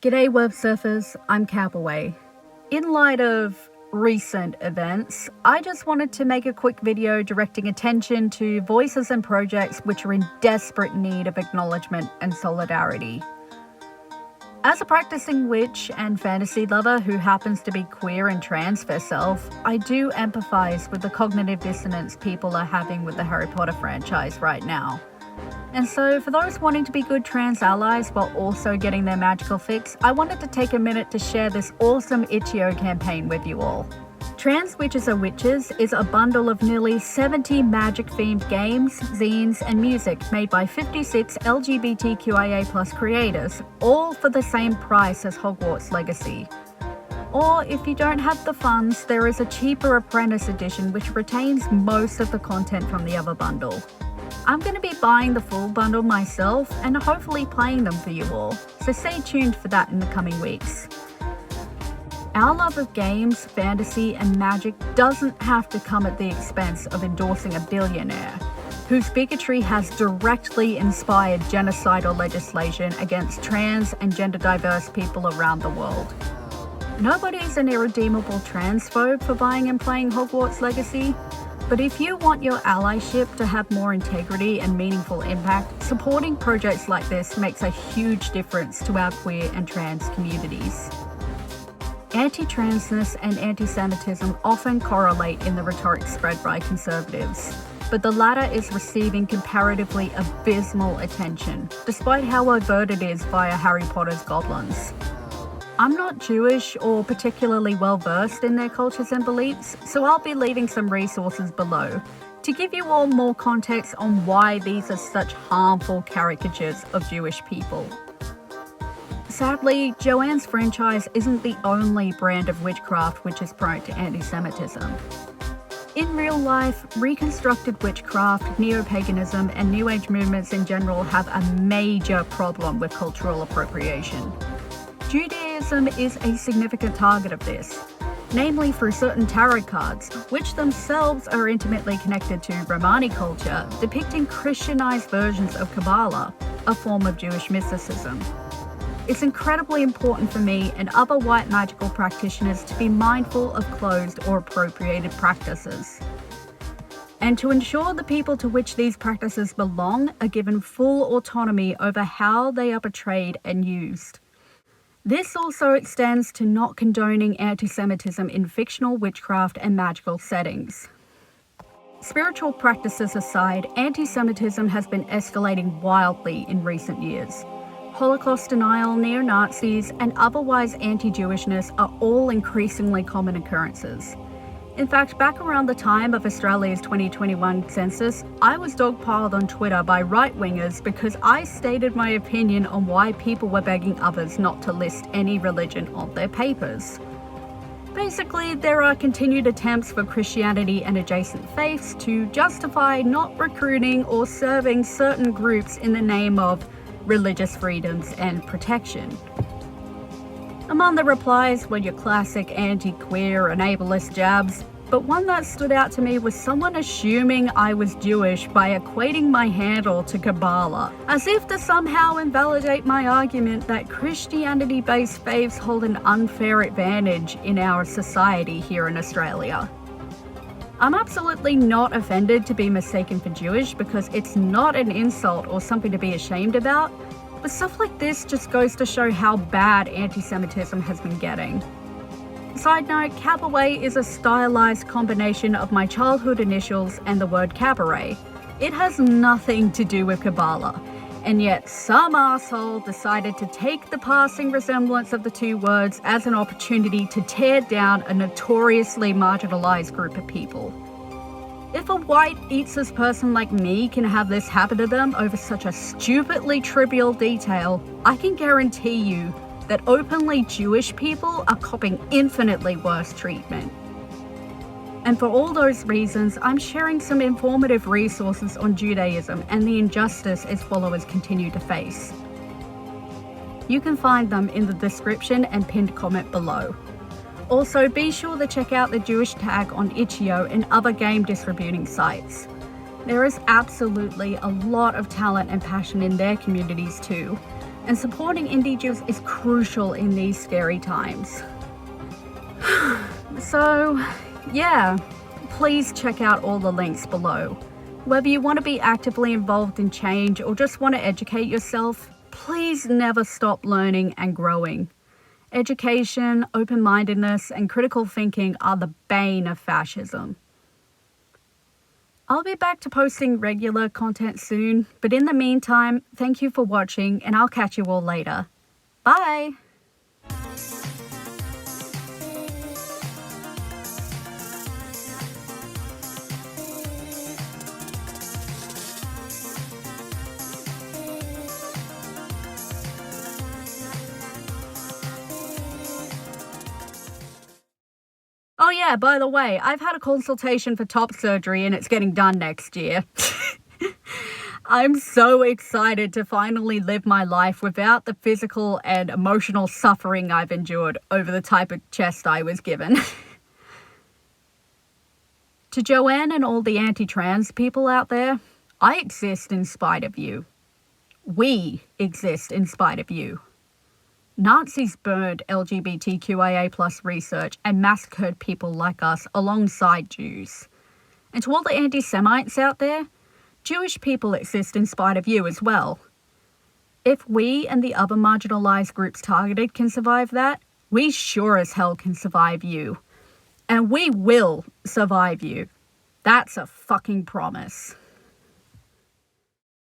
G'day websurfers, I'm Kabbaway. In light of recent events, I just wanted to make a quick video directing attention to voices and projects which are in desperate need of acknowledgement and solidarity. As a practicing witch and fantasy lover who happens to be queer and trans herself, I do empathise with the cognitive dissonance people are having with the Harry Potter franchise right now. And so for those wanting to be good trans allies while also getting their magical fix, I wanted to take a minute to share this awesome itch.io campaign with you all. Trans Witches Are Witches is a bundle of nearly 70 magic-themed games, zines, and music made by 56 LGBTQIA+ creators, all for the same price as Hogwarts Legacy. Or if you don't have the funds, there is a cheaper Apprentice edition which retains most of the content from the other bundle. I'm going to be buying the full bundle myself and hopefully playing them for you all, so stay tuned for that in the coming weeks. Our love of games, fantasy and magic doesn't have to come at the expense of endorsing a billionaire, whose bigotry has directly inspired genocidal legislation against trans and gender diverse people around the world. Nobody's an irredeemable transphobe for buying and playing Hogwarts Legacy. But if you want your allyship to have more integrity and meaningful impact, supporting projects like this makes a huge difference to our queer and trans communities. Anti-transness and antisemitism often correlate in the rhetoric spread by conservatives, but the latter is receiving comparatively abysmal attention, despite how overt it is via Harry Potter's goblins. I'm not Jewish or particularly well versed in their cultures and beliefs, so I'll be leaving some resources below to give you all more context on why these are such harmful caricatures of Jewish people. Sadly, Joanne's franchise isn't the only brand of witchcraft which is prone to anti-Semitism. In real life, reconstructed witchcraft, neo-paganism, and New Age movements in general have a major problem with cultural appropriation. Judaism is a significant target of this, namely through certain tarot cards, which themselves are intimately connected to Romani culture, depicting Christianized versions of Kabbalah, a form of Jewish mysticism. It's incredibly important for me and other white magical practitioners to be mindful of closed or appropriated practices, and to ensure the people to which these practices belong are given full autonomy over how they are portrayed and used. This also extends to not condoning anti-Semitism in fictional witchcraft and magical settings. Spiritual practices aside, anti-Semitism has been escalating wildly in recent years. Holocaust denial, neo-Nazis, and otherwise anti-Jewishness are all increasingly common occurrences. In fact, back around the time of Australia's 2021 census, I was dogpiled on Twitter by right-wingers because I stated my opinion on why people were begging others not to list any religion on their papers. Basically, there are continued attempts for Christianity and adjacent faiths to justify not recruiting or serving certain groups in the name of religious freedoms and protection. Among the replies were your classic anti-queer and ableist jabs, but one that stood out to me was someone assuming I was Jewish by equating my handle to Kabbalah, as if to somehow invalidate my argument that Christianity-based faiths hold an unfair advantage in our society here in Australia. I'm absolutely not offended to be mistaken for Jewish because it's not an insult or something to be ashamed about. But stuff like this just goes to show how bad anti-Semitism has been getting. Side note, Kabbaway is a stylized combination of my childhood initials and the word cabaret. It has nothing to do with Kabbalah, and yet some asshole decided to take the passing resemblance of the two words as an opportunity to tear down a notoriously marginalized group of people. If a white eats-this person like me can have this happen to them over such a stupidly trivial detail, I can guarantee you that openly Jewish people are copping infinitely worse treatment. And for all those reasons, I'm sharing some informative resources on Judaism and the injustice its followers continue to face. You can find them in the description and pinned comment below. Also, be sure to check out the Jewish tag on itch.io and other game distributing sites. There is absolutely a lot of talent and passion in their communities too, and supporting indie Jews is crucial in these scary times. So, yeah, please check out all the links below. Whether you want to be actively involved in change or just want to educate yourself, please never stop learning and growing. Education, open-mindedness, and critical thinking are the bane of fascism. I'll be back to posting regular content soon, but in the meantime, thank you for watching, and I'll catch you all later. Bye! Oh yeah, by the way, I've had a consultation for top surgery and it's getting done next year. I'm so excited to finally live my life without the physical and emotional suffering I've endured over the type of chest I was given. To Joanne and all the anti-trans people out there, I exist in spite of you. We exist in spite of you. Nazis burned LGBTQIA+ research and massacred people like us alongside Jews. And to all the antisemites out there, Jewish people exist in spite of you as well. If we and the other marginalized groups targeted can survive that, we sure as hell can survive you. And we will survive you. That's a fucking promise.